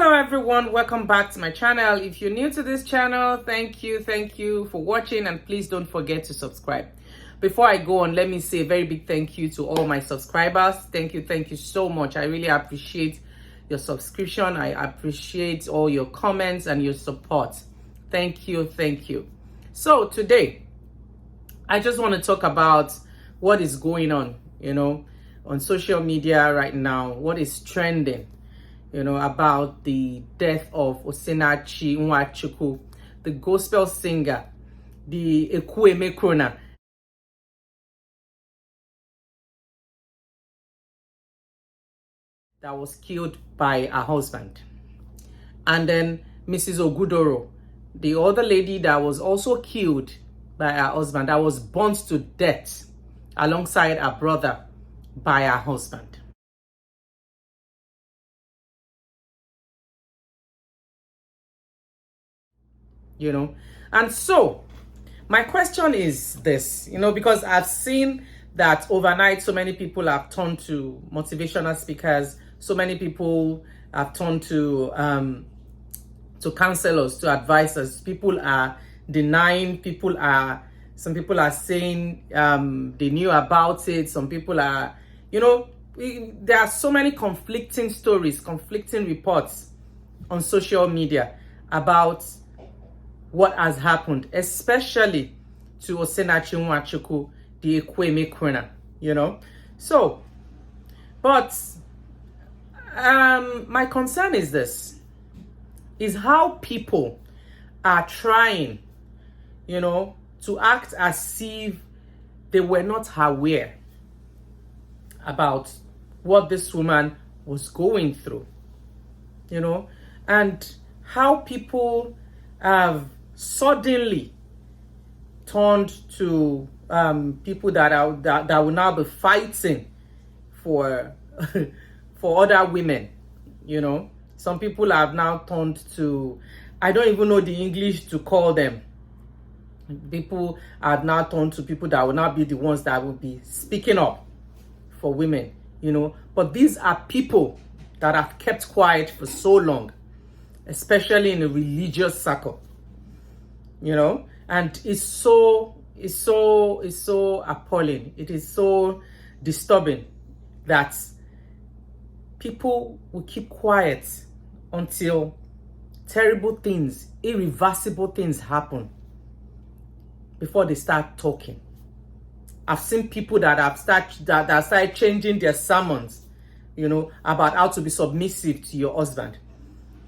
Hello everyone, welcome back to my channel. If you're new to this channel, thank you for watching, and please don't forget to subscribe. Before I go on, let me say a very big thank you to all my subscribers. Thank you so much. I really appreciate your subscription. I appreciate all your comments and your support. Thank you. So today, I just want to talk about what is going on, on social media right now, what is trending, about the death of Osinachi Nwachukwu, the gospel singer, the Ekwueme Krona. That was killed by her husband. And then Mrs. Ogudoro, the other lady that was also killed by her husband, that was burnt to death alongside her brother by her husband. And so my question is this, because I've seen that overnight so many people have turned to motivational speakers, so many people have turned to counselors, to advisors. People are denying, some people are saying they knew about it, some people are, there are so many conflicting stories, conflicting reports on social media about what has happened, especially to Osinachi Nwachukwu, the Ekwueme Krona, So, but my concern is this, is how people are trying, to act as if they were not aware about what this woman was going through, and how people have suddenly turned to people that will now be fighting for for other women. Some people have now turned to, I don't even know the English to call them. People have now turned to people that will now be the ones that will be speaking up for women. But these are people that have kept quiet for so long, especially in a religious circle, and it's so appalling. It is so disturbing that people will keep quiet until terrible things, irreversible things happen before they start talking. I've seen people that started changing their sermons, about how to be submissive to your husband.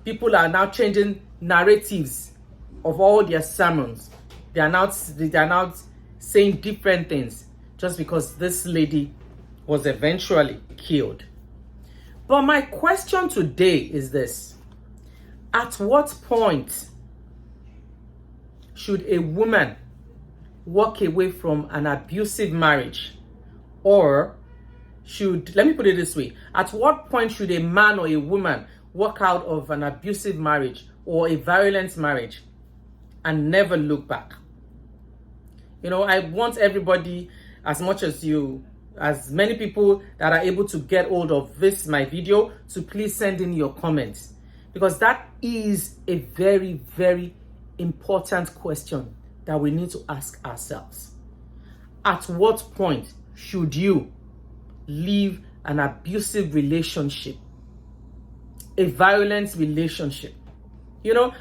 People are now changing narratives of all their sermons. They are now saying different things just because this lady was eventually killed. But my question today is this: at what point should a woman walk away from an abusive marriage? Or let me put it this way, at what point should a man or a woman walk out of an abusive marriage or a violent marriage and never look back? I want everybody, as many people that are able to get hold of my video, to please send in your comments, because that is a very, very important question that we need to ask ourselves. At what point should you leave an abusive relationship, a violent relationship?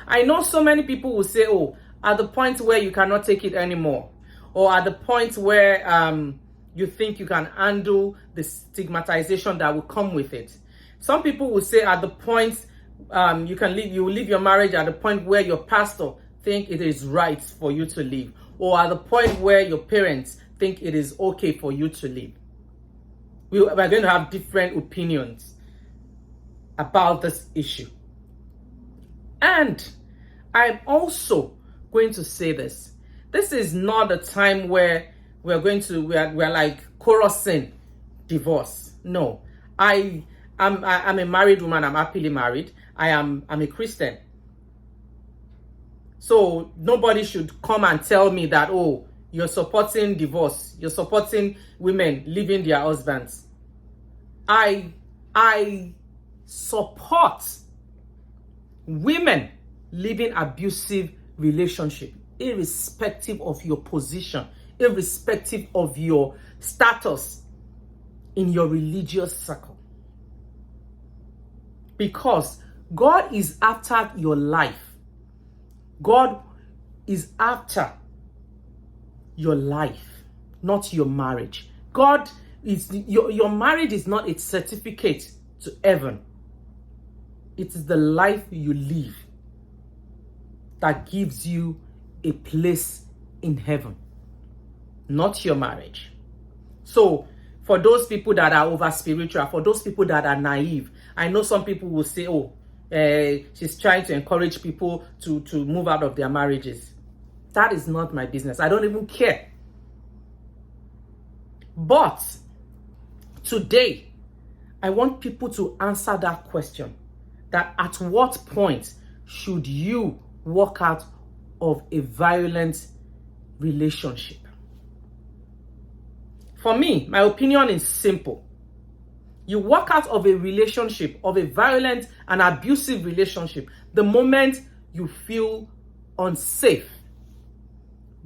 I know so many people will say, oh, at the point where you cannot take it anymore, or at the point where you think you can handle the stigmatization that will come with it. Some people will say at the point you will leave your marriage at the point where your pastor think it is right for you to leave, or at the point where your parents think it is okay for you to leave. We're going to have different opinions about this issue. And I'm also going to say this. This is not a time where we're like chorusing divorce. No. I'm a married woman. I'm happily married. I'm a Christian. So nobody should come and tell me that, oh, you're supporting divorce. You're supporting women leaving their husbands. I support women living abusive relationship, irrespective of your position, irrespective of your status in your religious circle. Because God is after your life. God is after your life, not your marriage. God is your marriage is not a certificate to heaven. It is the life you live that gives you a place in heaven, not your marriage. So for those people that are over spiritual, for those people that are naive, I know some people will say, oh, she's trying to encourage people to move out of their marriages. That is not my business. I don't even care. But today, I want people to answer that question, that at what point should you walk out of a violent relationship? For me, my opinion is simple. You walk out of a relationship, of a violent and abusive relationship, the moment you feel unsafe.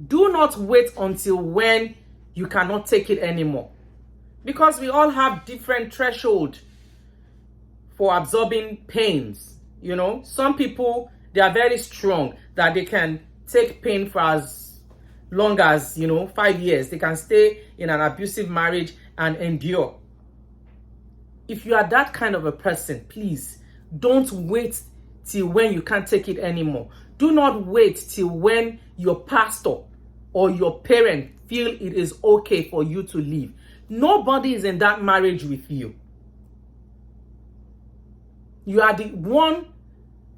Do not wait until when you cannot take it anymore. Because we all have different thresholds for absorbing pains. You know, some people, they are very strong that they can take pain for as long as, 5 years. They can stay in an abusive marriage and endure. If you are that kind of a person, please don't wait till when you can't take it anymore. Do not wait till when your pastor or your parent feel it is okay for you to leave. Nobody is in that marriage with you. You are the one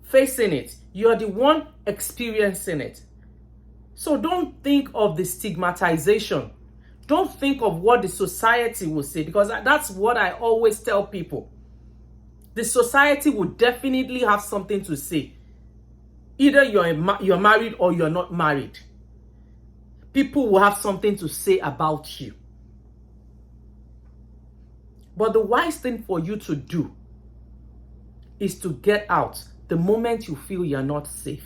facing it. You are the one experiencing it. So don't think of the stigmatization. Don't think of what the society will say, because that's what I always tell people. The society will definitely have something to say. Either you're married or you're not married. People will have something to say about you. But the wise thing for you to do is to get out the moment you feel you're not safe.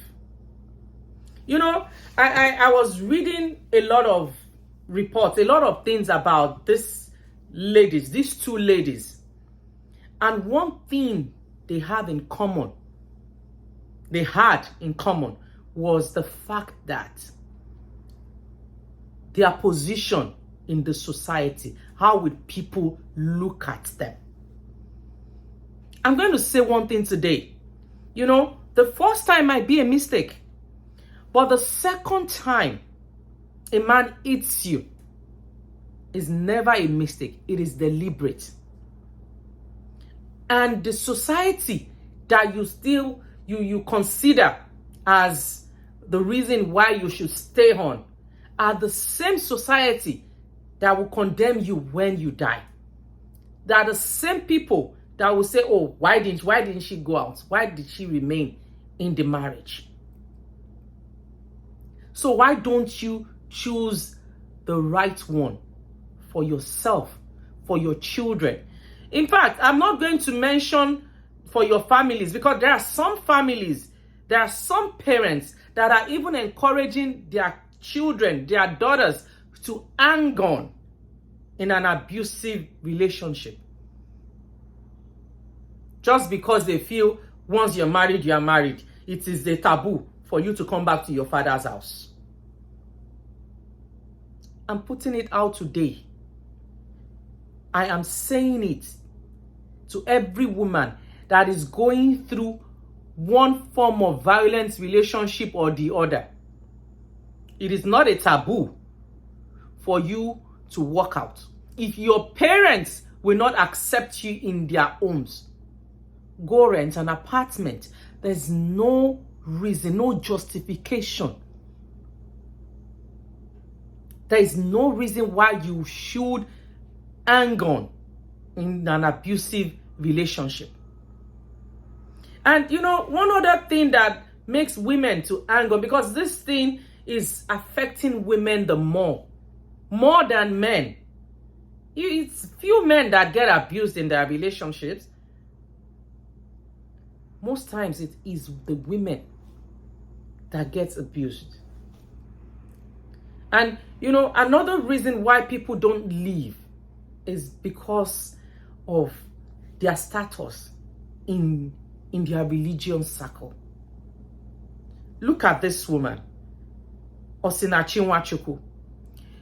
I was reading a lot of reports, a lot of things about these two ladies. And one thing they had in common was the fact that their position in the society, how would people look at them? I'm going to say one thing today. The first time might be a mistake, but the second time a man hits you is never a mistake. It is deliberate. And the society that you consider as the reason why you should stay on are the same society that will condemn you when you die. They are the same people that will say, oh, why didn't she go out? Why did she remain in the marriage? So why don't you choose the right one for yourself, for your children? In fact, I'm not going to mention for your families, because there are some families, there are some parents that are even encouraging their children, their daughters, to hang on in an abusive relationship. Just because they feel once you're married, you are married. It is a taboo for you to come back to your father's house. I'm putting it out today. I am saying it to every woman that is going through one form of violent relationship or the other. It is not a taboo for you to walk out. If your parents will not accept you in their homes, go rent an apartment. There's no reason, no justification. There is no reason why you should hang on in an abusive relationship. And one other thing that makes women to hang on, because this thing is affecting women the more than men. It's few men that get abused in their relationships. most times it is the women that gets abused. And another reason why people don't leave is because of their status in their religion circle. Look at this woman, Osinachi Nwachukwu.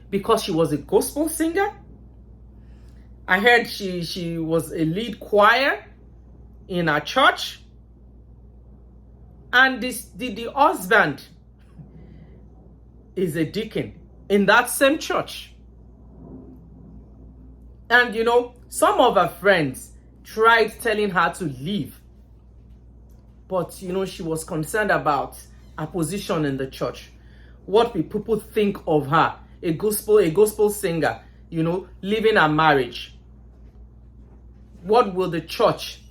Because she was a gospel singer, I heard she was a lead choir in her church, and the husband is a deacon in that same church. And some of her friends tried telling her to leave, but she was concerned about her position in the church. What will people think of her, a gospel singer, leaving her marriage? What will the church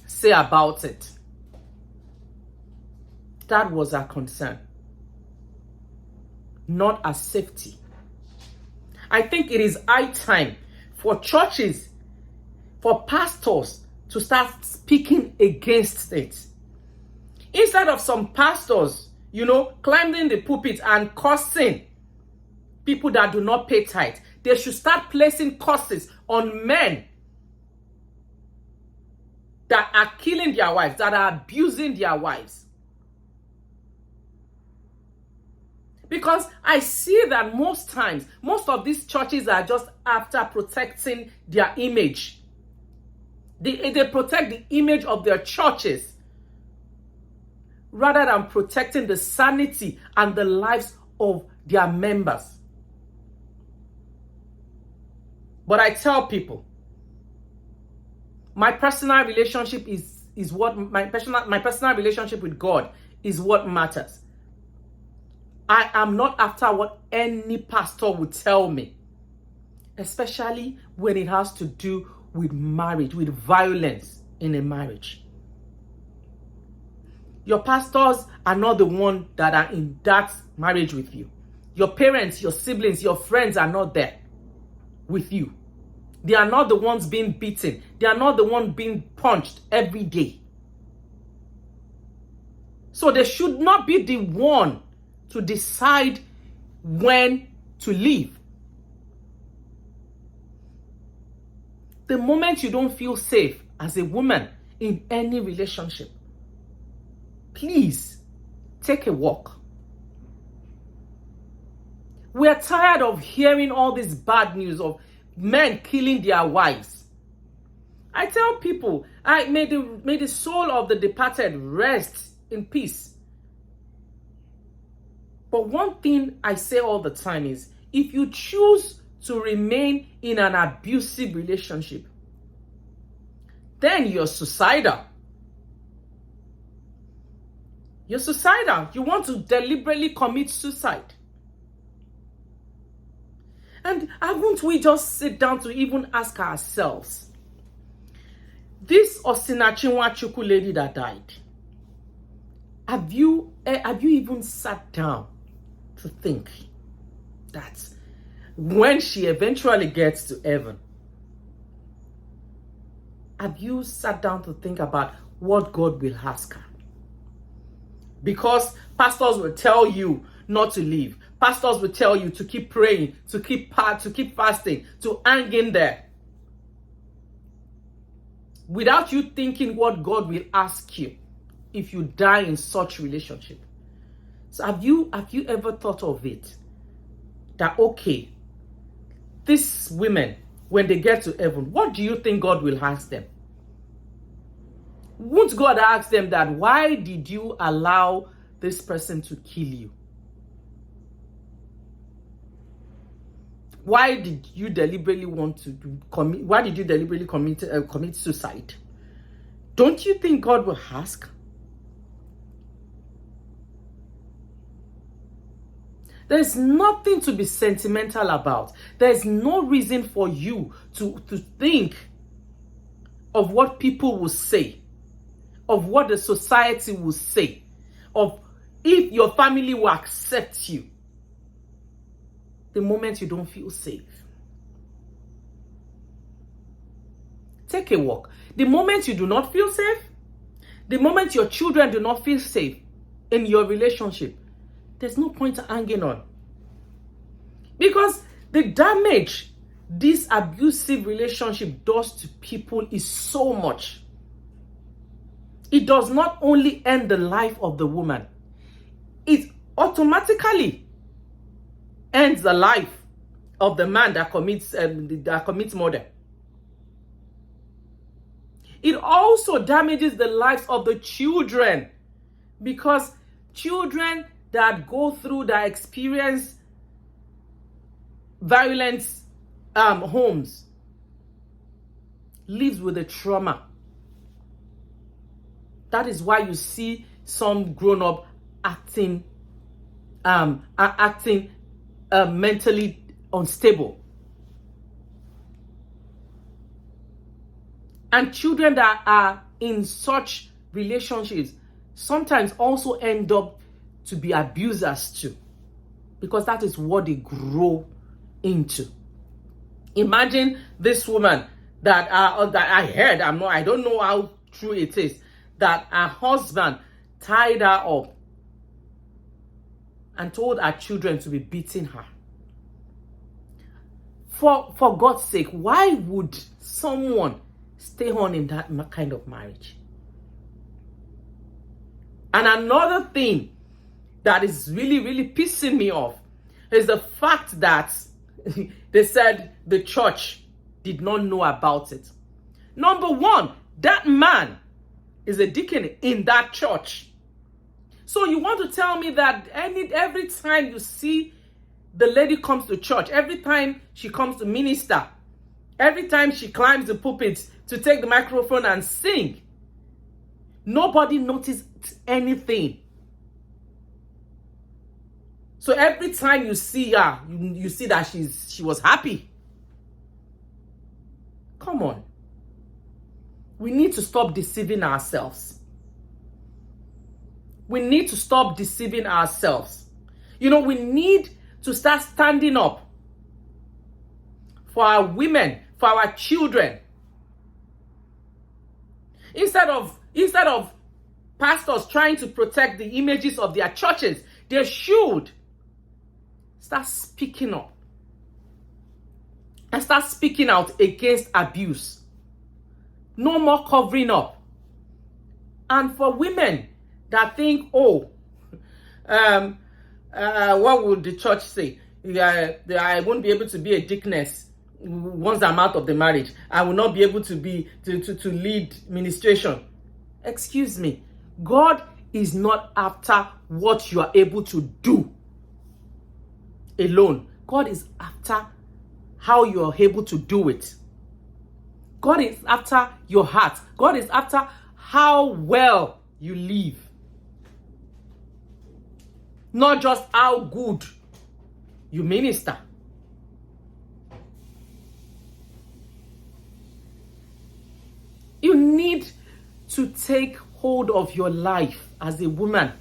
say about it? That was her concern, not her safety. I think it is high time for churches, for pastors to start speaking against it. Instead of some pastors, climbing the pulpit and cursing people that do not pay tithe, they should start placing curses on men that are killing their wives, that are abusing their wives. Because I see that most times, most of these churches are just after protecting their image. They protect the image of their churches rather than protecting the sanity and the lives of their members. But I tell people, my personal relationship is what my personal relationship with God is what matters. I am not after what any pastor would tell me, especially when it has to do with marriage, with violence in a marriage. Your pastors are not the ones that are in that marriage with you. Your parents, your siblings, your friends are not there with you. They are not the ones being beaten. They are not the ones being punched every day. So they should not be the one to decide when to leave. The moment you don't feel safe as a woman in any relationship, please take a walk. We are tired of hearing all this bad news of men killing their wives. I tell people, may the soul of the departed rest in peace. But one thing I say all the time is, if you choose to remain in an abusive relationship, then you're suicidal. You're suicidal. You want to deliberately commit suicide. And haven't we just sit down to even ask ourselves, this Osinachi Nwachukwu lady that died, have you even sat down to think that when she eventually gets to heaven, have you sat down to think about what God will ask her? Because pastors will tell you not to leave. Pastors will tell you to keep praying, to keep fasting, to hang in there. Without you thinking what God will ask you if you die in such relationship. So have you ever thought of it? That okay, these women, when they get to heaven, what do you think God will ask them? Won't God ask them that, why did you allow this person to kill you? Why did you deliberately commit suicide? Don't you think God will ask? There's nothing to be sentimental about. There's no reason for you to think of what people will say, of what the society will say, of if your family will accept you the moment you don't feel safe. Take a walk. The moment you do not feel safe, The moment your children do not feel safe in your relationship, there's no point hanging on. Because the damage this abusive relationship does to people is so much. It does not only end the life of the woman, it automatically ends the life of the man that commits murder. It also damages the lives of the children, because children that go through, that experience violent homes, lives with a trauma. That is why you see some grown up acting mentally unstable. And children that are in such relationships sometimes also end up to be abusers too, because that is what they grow into. Imagine this woman that I heard, I don't know how true it is, that her husband tied her up and told her children to be beating her. For God's sake, why would someone stay on in that kind of marriage? And another thing that is really, really pissing me off is the fact that they said the church did not know about it. Number one, that man is a deacon in that church. So you want to tell me that every time you see the lady comes to church, every time she comes to minister, every time she climbs the pulpit to take the microphone and sing, nobody noticed anything? So every time you see her, you see that she was happy. Come on. We need to stop deceiving ourselves. We need to stop deceiving ourselves. We need to start standing up for our women, for our children. Instead of pastors trying to protect the images of their churches, they should start speaking up and start speaking out against abuse. No more covering up. And for women that think, what would the church say? I won't be able to be a deaconess once I'm out of the marriage. I will not be able to lead ministration. Excuse me. God is not after what you are able to do alone. God is after how you are able to do it. God is after your heart. God is after how well you live. Not just how good you minister. You need to take hold of your life as a woman.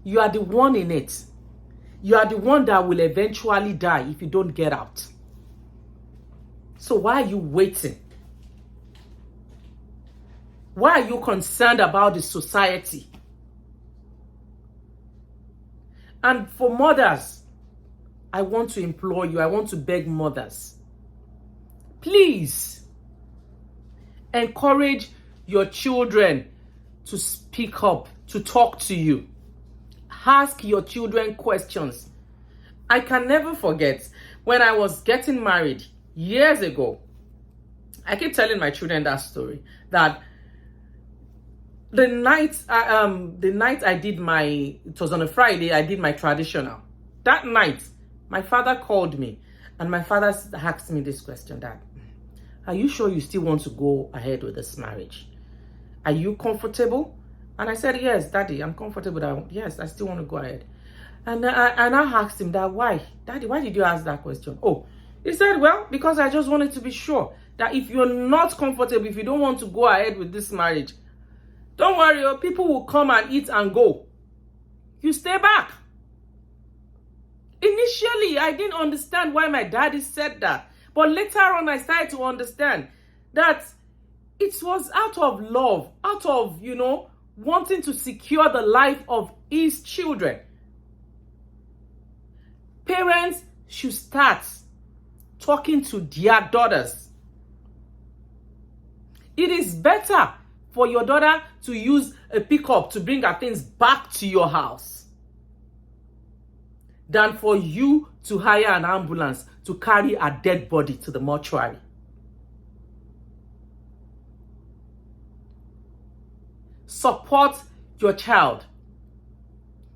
You are the one in it. You are the one that will eventually die if you don't get out. So why are you waiting? Why are you concerned about the society? And for mothers, I want to implore you, I want to beg mothers, please encourage your children to speak up, to talk to you. Ask your children questions. I can never forget when I was getting married years ago. I keep telling my children that story, that the night I did it was on a Friday, I did my traditional. That night, my father called me, and my father asked me this question, Dad, are you sure you still want to go ahead with this marriage? Are you comfortable? And I said, yes, Daddy, I'm comfortable. Yes, I still want to go ahead. And I asked him that, why? Daddy, why did you ask that question? Oh, he said, well, because I just wanted to be sure that if you're not comfortable, if you don't want to go ahead with this marriage, don't worry, people will come and eat and go. You stay back. Initially, I didn't understand why my daddy said that. But later on, I started to understand that It was out of love, out of, wanting to secure the life of his children. Parents should start talking to their daughters. It is better for your daughter to use a pickup to bring her things back to your house than for you to hire an ambulance to carry a dead body to the mortuary. Support your child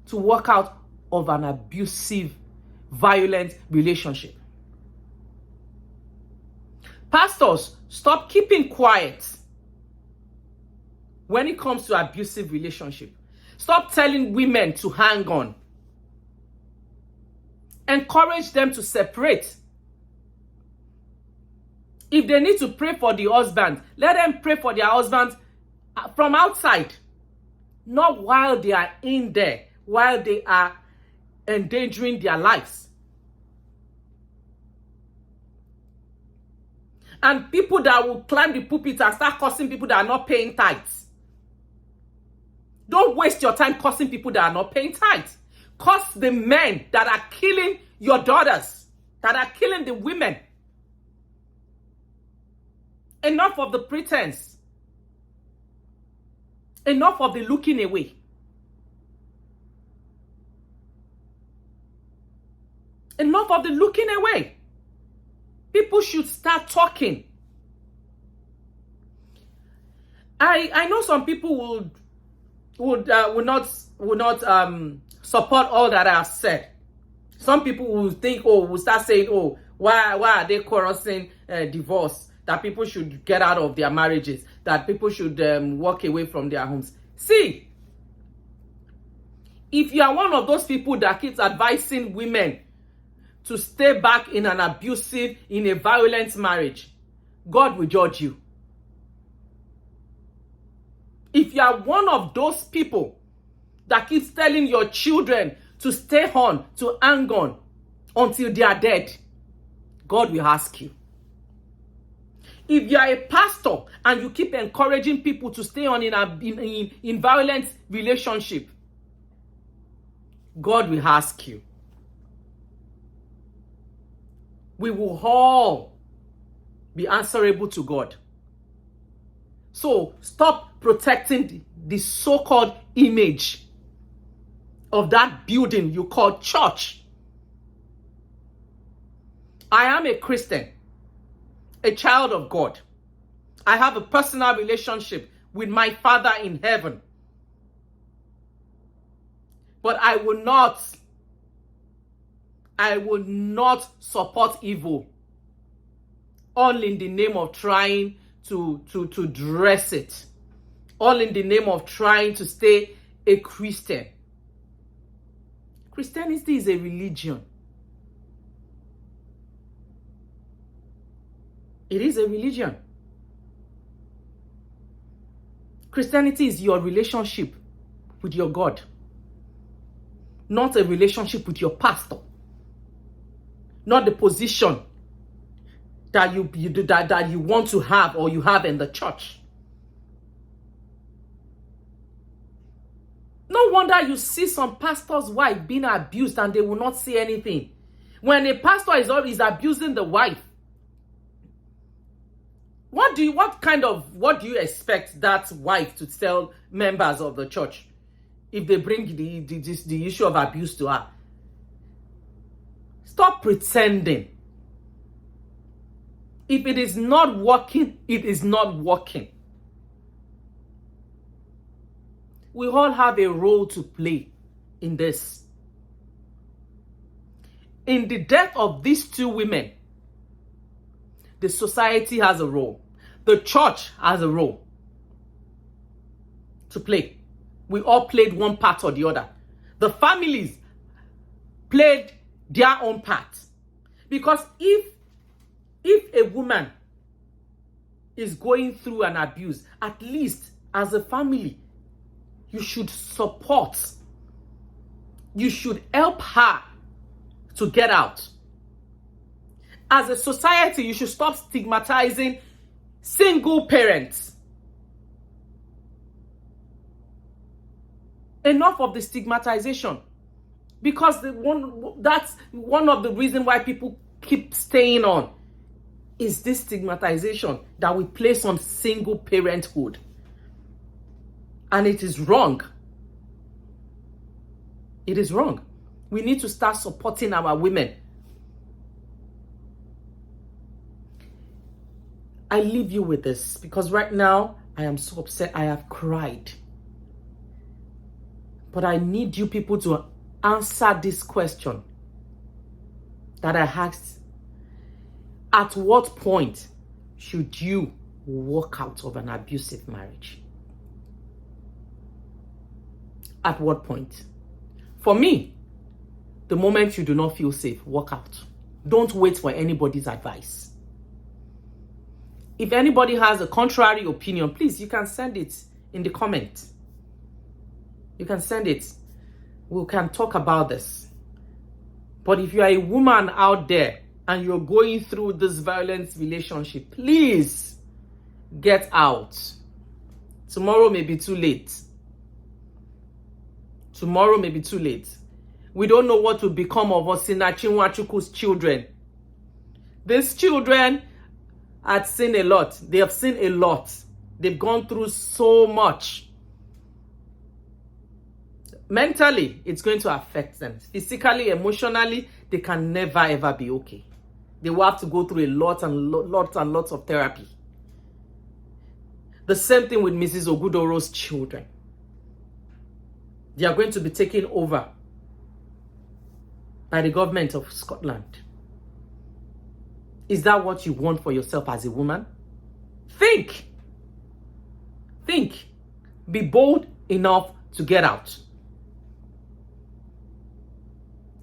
to walk out of an abusive, violent relationship. Pastors, stop keeping quiet when it comes to abusive relationship. Stop telling women to hang on. Encourage them to separate. If they need to pray for the husband, let them pray for their husband from outside, not while they are in there, while they are endangering their lives. And people that will climb the pulpit and start cursing people that are not paying tithes. Don't waste your time cursing people that are not paying tithes. Curse the men that are killing your daughters, that are killing the women. Enough of the pretense. Enough of the looking away. Enough of the looking away. People should start talking. I know some people would not support all that I have said. Some people will think, will start saying, why are they chorusing divorce? That people should get out of their marriages. That people should walk away from their homes. See, if you are one of those people that keeps advising women to stay back in an abusive, in a violent marriage, God will judge you. If you are one of those people that keeps telling your children to stay on, to hang on until they are dead, God will ask you. If you are a pastor and you keep encouraging people to stay on in violent relationship, God will ask you. We will all be answerable to God. So stop protecting the so-called image of that building you call church. I am a Christian, a child of God. I have a personal relationship with my Father in heaven. But I will not support evil, all in the name of trying to dress it, all in the name of trying to stay a Christian. Christianity is a religion. It is a religion. Christianity is your relationship with your God, not a relationship with your pastor, not the position that you want to have or you have in the church. No wonder you see some pastors' wife being abused and they will not say anything. When a pastor is abusing the wife, what do you expect that wife to tell members of the church if they bring the issue of abuse to her? Stop pretending. If it is not working, it is not working. We all have a role to play in this. In the death of these two women, the society has a role. The church has a role to play. We all played one part or the other. The families played their own part. Because if a woman is going through an abuse, at least as a family, you should support. You should help her to get out. As a society, you should stop stigmatizing single parents. Enough of the stigmatization. Because that's one of the reasons why people keep staying on, is this stigmatization that we place on single parenthood. And it is wrong. It is wrong. We need to start supporting our women. I leave you with this because right now I am so upset. I have cried. But I need you people to answer this question that I asked. At what point should you walk out of an abusive marriage? At what point? For me, the moment you do not feel safe, walk out. Don't wait for anybody's advice. If anybody has a contrary opinion, please, you can send it in the comment. You can send it. We can talk about this. But if you are a woman out there and you're going through this violent relationship, please get out. Tomorrow may be too late. Tomorrow may be too late. We don't know what will become of Osinachi Nwachukwu's children. These children had seen a lot. They have seen a lot. They've gone through so much. Mentally, it's going to affect them. Physically, emotionally, they can never ever be okay. They will have to go through a lot and lots of therapy. The same thing with Mrs. Ogudoro's children. They are going to be taken over by the government of Scotland. Is that what you want for yourself as a woman? Think. Think. Be bold enough to get out.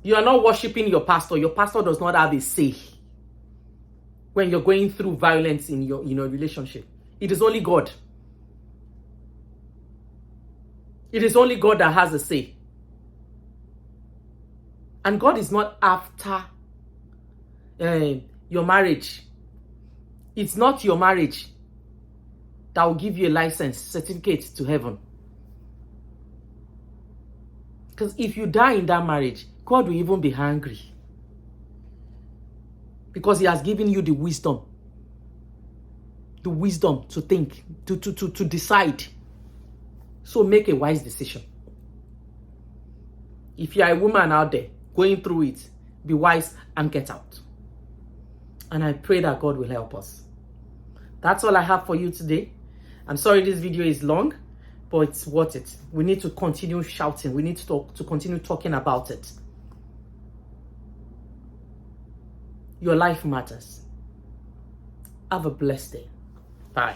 You are not worshiping your pastor. Your pastor does not have a say when you're going through violence in your relationship. It is only God. It is only God that has a say. And God is not after your marriage. It's not your marriage that will give you a license, certificate to heaven. Because if you die in that marriage, God will even be angry. Because he has given you the wisdom. The wisdom to think, to decide. So make a wise decision. If you are a woman out there going through it, be wise and get out. And I pray that God will help us. That's all I have for you today. I'm sorry this video is long, but it's worth it. We need to continue shouting. We need to continue talking about it. Your life matters. Have a blessed day. Bye.